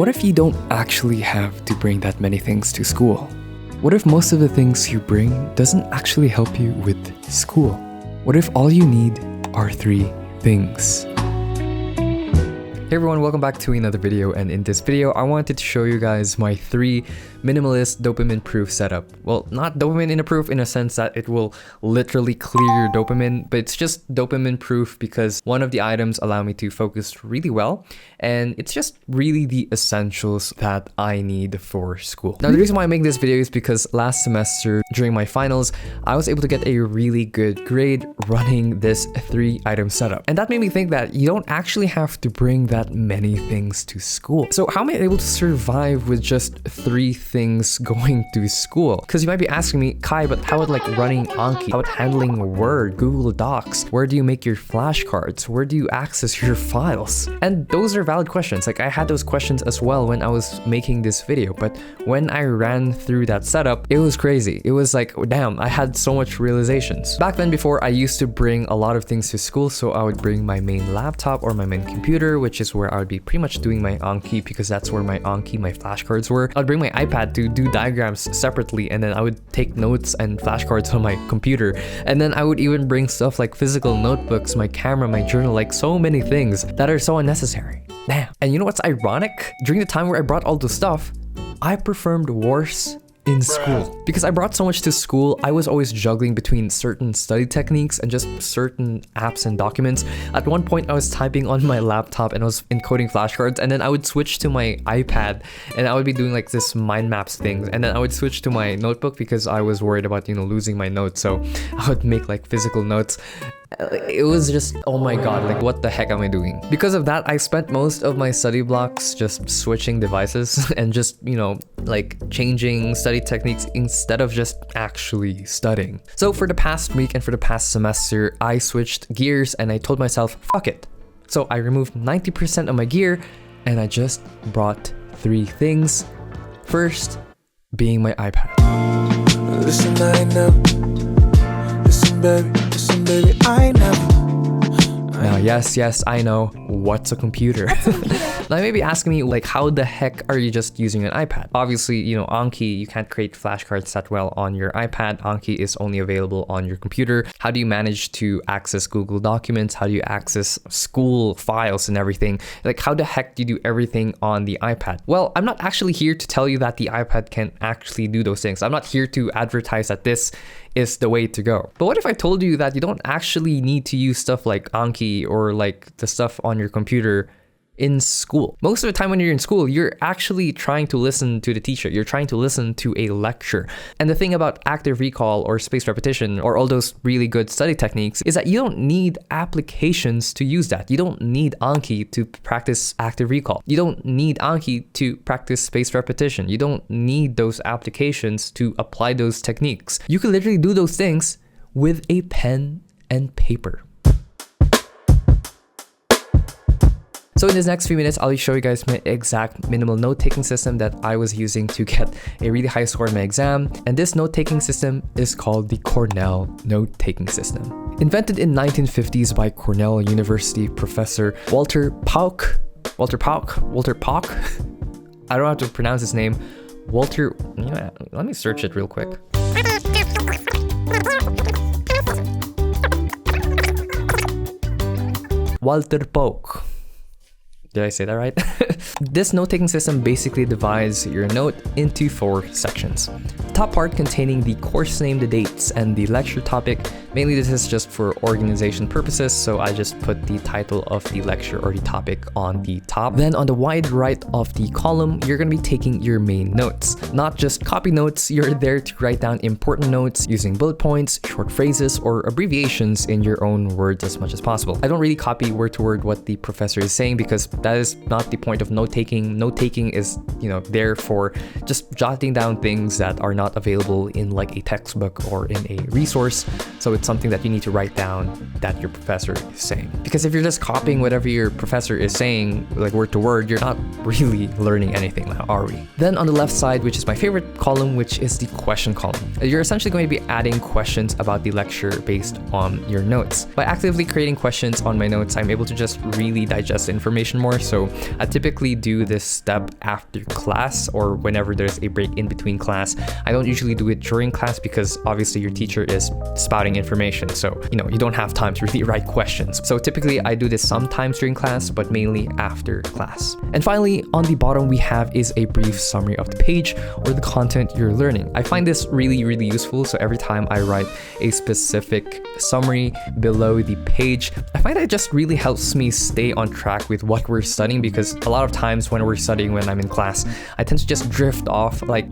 What if you don't actually have to bring that many things to school? What if most of the things you bring doesn't actually help you with school? What if all you need are 3 things? Hey everyone, welcome back to another video, and in this video I wanted to show you guys my 3 minimalist dopamine-proof setup. Well, not dopamine-proof in a sense that it will literally clear your dopamine, but it's just dopamine-proof because one of the items allow me to focus really well, and it's just really the essentials that I need for school. Now, the reason why I make this video is because last semester during my finals, I was able to get a really good grade running this 3-item setup. And that made me think that you don't actually have to bring that many things to school. So how am I able to survive with just 3 things going to school? Because you might be asking me, Kai, but how about like running Anki? How about handling Word, Google Docs? Where do you make your flashcards? Where do you access your files? And those are valid questions. Like, I had those questions as well when I was making this video, but when I ran through that setup, it was crazy. It was like, damn, I had so much realizations. Back then, before, I used to bring a lot of things to school, so I would bring my main laptop or my main computer, which is where I would be pretty much doing my Anki, because that's where my Anki, my flashcards were. I'd bring my iPad to do diagrams separately, and then I would take notes and flashcards on my computer. And then I would even bring stuff like physical notebooks, my camera, my journal, like so many things that are so unnecessary. Damn. And you know what's ironic? During the time where I brought all the stuff, I performed worse in school. Because I brought so much to school, I was always juggling between certain study techniques and just certain apps and documents. At one point, I was typing on my laptop and I was encoding flashcards, and then I would switch to my iPad and I would be doing like this mind maps thing, and then I would switch to my notebook because I was worried about, losing my notes. So I would make like physical notes. It was just, oh my god, like what the heck am I doing? Because of that, I spent most of my study blocks just switching devices and just, like changing study techniques instead of just actually studying. So for the past week and for the past semester, I switched gears and I told myself, fuck it. So I removed 90% of my gear and I just brought 3 things. First, being my iPad. Listen, I know. Listen, baby, I know. Now, yes, I know. What's a computer? Now, you may be asking me, like, how the heck are you just using an iPad? Obviously, Anki, you can't create flashcards that well on your iPad. Anki is only available on your computer. How do you manage to access Google Documents? How do you access school files and everything? Like, how the heck do you do everything on the iPad? Well, I'm not actually here to tell you that the iPad can actually do those things. I'm not here to advertise that this is the way to go. But what if I told you that you don't actually need to use stuff like Anki or like the stuff on your computer in school? Most of the time when you're in school, you're actually trying to listen to the teacher. You're trying to listen to a lecture. And the thing about active recall or spaced repetition or all those really good study techniques is that you don't need applications to use that. You don't need Anki to practice active recall. You don't need Anki to practice spaced repetition. You don't need those applications to apply those techniques. You can literally do those things with a pen and paper. So in this next few minutes, I'll show you guys my exact minimal note-taking system that I was using to get a really high score in my exam. And this note-taking system is called the Cornell note-taking system. Invented in 1950s by Cornell University professor Walter Pauk. I don't know how to pronounce his name. Let me search it real quick. Walter Pauk. Did I say that right? This note-taking system basically divides your note into 4 sections. The top part containing the course name, the dates, and the lecture topic. Mainly this is just for organization purposes, so I just put the title of the lecture or the topic on the top. Then on the wide right of the column, you're going to be taking your main notes. Not just copy notes, you're there to write down important notes using bullet points, short phrases, or abbreviations in your own words as much as possible. I don't really copy word to word what the professor is saying because that is not the point of note-taking. Note-taking is, there for just jotting down things that are not available in like a textbook or in a resource. So it's something that you need to write down that your professor is saying. Because if you're just copying whatever your professor is saying, like word to word, you're not really learning anything now, are we? Then on the left side, which is my favorite column, which is the question column. You're essentially going to be adding questions about the lecture based on your notes. By actively creating questions on my notes, I'm able to just really digest the information more. more. So I typically do this step after class or whenever there's a break in between class. I don't usually do it during class because obviously your teacher is spouting information. So, you don't have time to really write questions. So typically I do this sometimes during class, but mainly after class. And finally, on the bottom we have is a brief summary of the page or the content you're learning. I find this really, really useful. So every time I write a specific summary below the page, I find that it just really helps me stay on track with what we're studying, because a lot of times when we're studying, when I'm in class, I tend to just drift off like,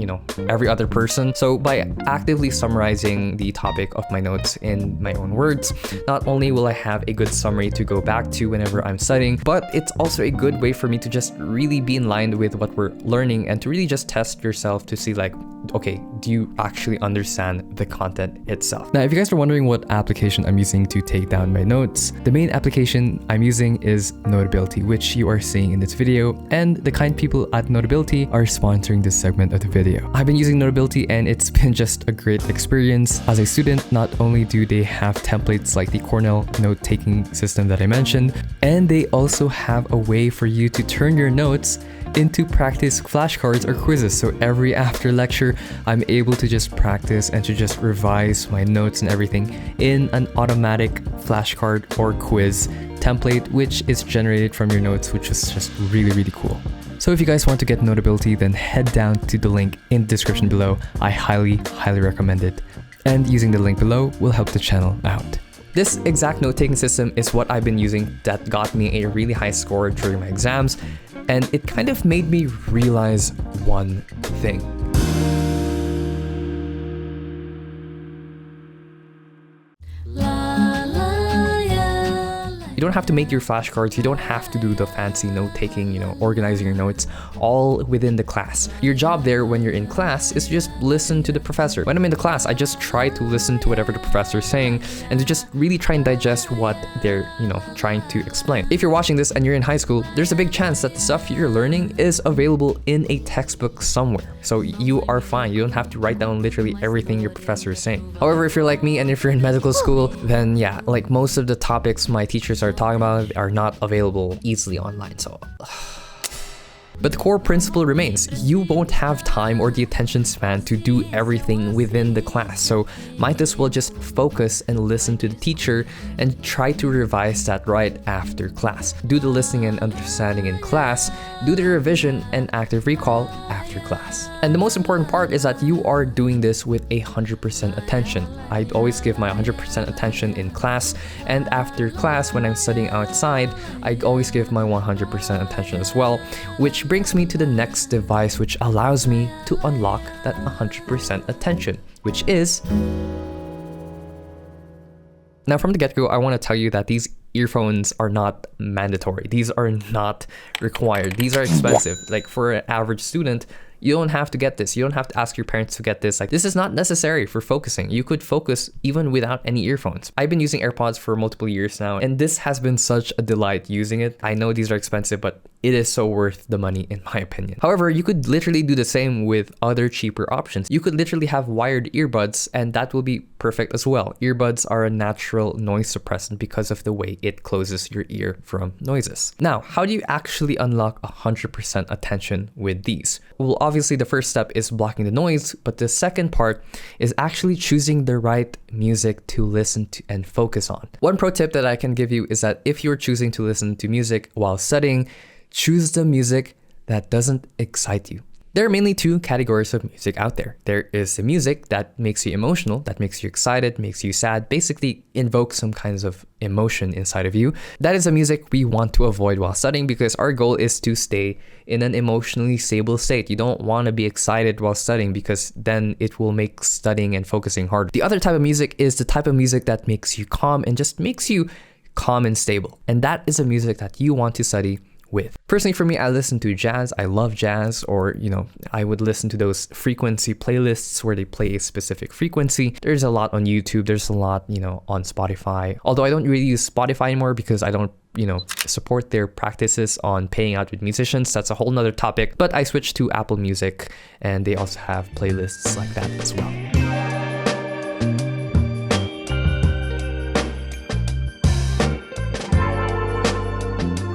every other person. So by actively summarizing the topic of my notes in my own words, not only will I have a good summary to go back to whenever I'm studying, but it's also a good way for me to just really be in line with what we're learning and to really just test yourself to see like, okay, do you actually understand the content itself? Now, if you guys are wondering what application I'm using to take down my notes, the main application I'm using is Notability, which you are seeing in this video, and the kind people at Notability are sponsoring this segment of the video. I've been using Notability and it's been just a great experience. As a student, not only do they have templates like the Cornell note-taking system that I mentioned, and they also have a way for you to turn your notes into practice flashcards or quizzes. So every after lecture, I'm able to just practice and to just revise my notes and everything in an automatic flashcard or quiz template, which is generated from your notes, which is just really, really cool. So if you guys want to get Notability, then head down to the link in the description below. I highly, highly recommend it. And using the link below will help the channel out. This exact note-taking system is what I've been using that got me a really high score during my exams, and it kind of made me realize one thing. You don't have to make your flashcards, you don't have to do the fancy note-taking, organizing your notes all within the class. Your job there when you're in class is to just listen to the professor. When I'm in the class, I just try to listen to whatever the professor is saying and to just really try and digest what they're, trying to explain. If you're watching this and you're in high school, there's a big chance that the stuff you're learning is available in a textbook somewhere. So you are fine. You don't have to write down literally everything your professor is saying. However, if you're like me and if you're in medical school, then yeah, like most of the topics my teachers are talking about are not available easily online. So but the core principle remains. You won't have time or the attention span to do everything within the class. So might as well just focus and listen to the teacher and try to revise that right after class. Do the listening and understanding in class, do the revision and active recall after class. And the most important part is that you are doing this with 100% attention. I always give my 100% attention in class, and after class when I'm studying outside, I always give my 100% attention as well, which brings me to the next device which allows me to unlock that 100% attention, which is... Now from the get-go, I want to tell you that these earphones are not mandatory. These are not required. These are expensive. Like for an average student, you don't have to get this. You don't have to ask your parents to get this. Like this is not necessary for focusing. You could focus even without any earphones. I've been using AirPods for multiple years now, and this has been such a delight using it. I know these are expensive, but it is so worth the money in my opinion. However, you could literally do the same with other cheaper options. You could literally have wired earbuds and that will be perfect as well. Earbuds are a natural noise suppressant because of the way it closes your ear from noises. Now, how do you actually unlock 100% attention with these? Well, obviously the first step is blocking the noise, but the second part is actually choosing the right music to listen to and focus on. One pro tip that I can give you is that if you're choosing to listen to music while studying, choose the music that doesn't excite you. There are mainly two categories of music out there. There is the music that makes you emotional, that makes you excited, makes you sad, basically invokes some kinds of emotion inside of you. That is the music we want to avoid while studying because our goal is to stay in an emotionally stable state. You don't want to be excited while studying because then it will make studying and focusing harder. The other type of music is the type of music that makes you calm and just makes you calm and stable. And that is a music that you want to study with. Personally, for me, I listen to jazz. I love jazz, or I would listen to those frequency playlists where they play a specific frequency. There's a lot on YouTube. There's a lot, on Spotify. Although I don't really use Spotify anymore because I don't, support their practices on paying out with musicians. That's a whole nother topic. But I switched to Apple Music, and they also have playlists like that as well.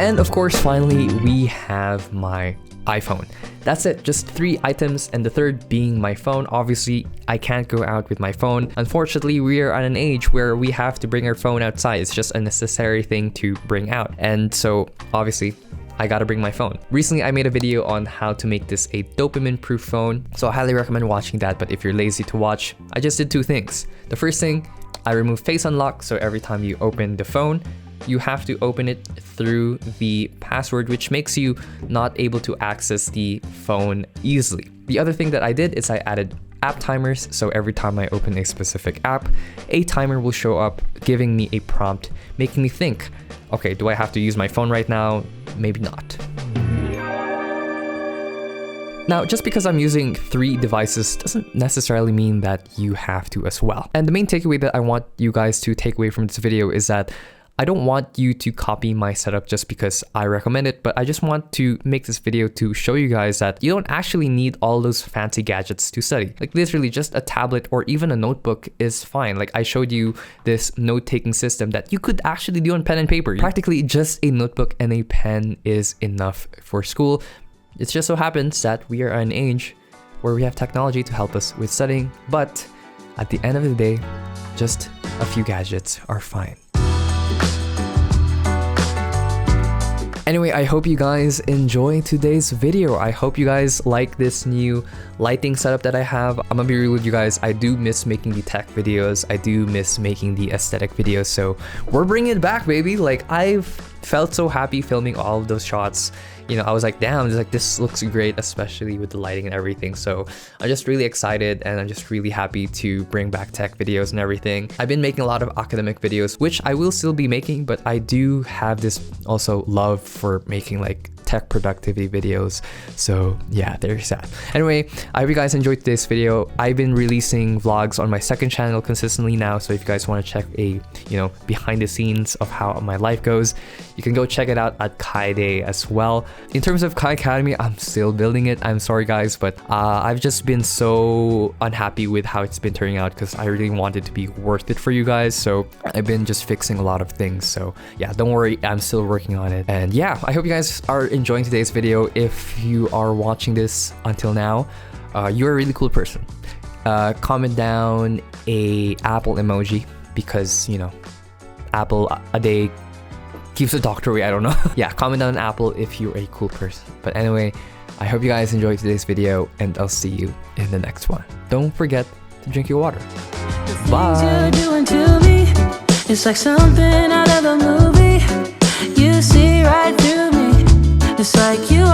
And of course, finally, we have my iPhone. That's it, just 3 items, and the third being my phone. Obviously, I can't go out with my phone. Unfortunately, we are at an age where we have to bring our phone outside. It's just a necessary thing to bring out. And so, obviously, I gotta bring my phone. Recently, I made a video on how to make this a dopamine-proof phone, so I highly recommend watching that. But if you're lazy to watch, I just did 2 things. The first thing, I removed Face Unlock, so every time you open the phone, you have to open it through the password, which makes you not able to access the phone easily. The other thing that I did is I added app timers, so every time I open a specific app, a timer will show up giving me a prompt, making me think, okay, do I have to use my phone right now? Maybe not. Now, just because I'm using 3 devices doesn't necessarily mean that you have to as well. And the main takeaway that I want you guys to take away from this video is that I don't want you to copy my setup just because I recommend it, but I just want to make this video to show you guys that you don't actually need all those fancy gadgets to study. Like literally just a tablet or even a notebook is fine. Like I showed you this note-taking system that you could actually do on pen and paper. Practically just a notebook and a pen is enough for school. It just so happens that we are at an age where we have technology to help us with studying, but at the end of the day, just a few gadgets are fine. Anyway, I hope you guys enjoy today's video. I hope you guys like this new lighting setup that I have. I'm gonna be real with you guys. I do miss making the tech videos. I do miss making the aesthetic videos. So we're bringing it back, baby. Like I've felt so happy filming all of those shots. You know, I was like, damn, this looks great, especially with the lighting and everything. So I'm just really excited and I'm just really happy to bring back tech videos and everything. I've been making a lot of academic videos, which I will still be making, but I do have this also love for making like tech productivity videos. So yeah, there's that. Anyway, I hope you guys enjoyed today's video. I've been releasing vlogs on my second channel consistently now, so if you guys want to check a behind the scenes of how my life goes, you can go check it out at Kai Day as well. In terms of Kai Academy, I'm still building it. I'm sorry guys, but I've just been so unhappy with how it's been turning out because I really want it to be worth it for you guys. So I've been just fixing a lot of things. So yeah, don't worry, I'm still working on it. And yeah, I hope you guys are enjoying today's video. If you are watching this until now, you're a really cool person. Comment down a Apple emoji because Apple a day keeps the doctor away. I don't know. Yeah, comment down Apple if you're a cool person. But anyway, I hope you guys enjoyed today's video and I'll see you in the next one. Don't forget to drink your water. Bye. You're doing to me, it's like something out of a movie. You see right through me. It's like you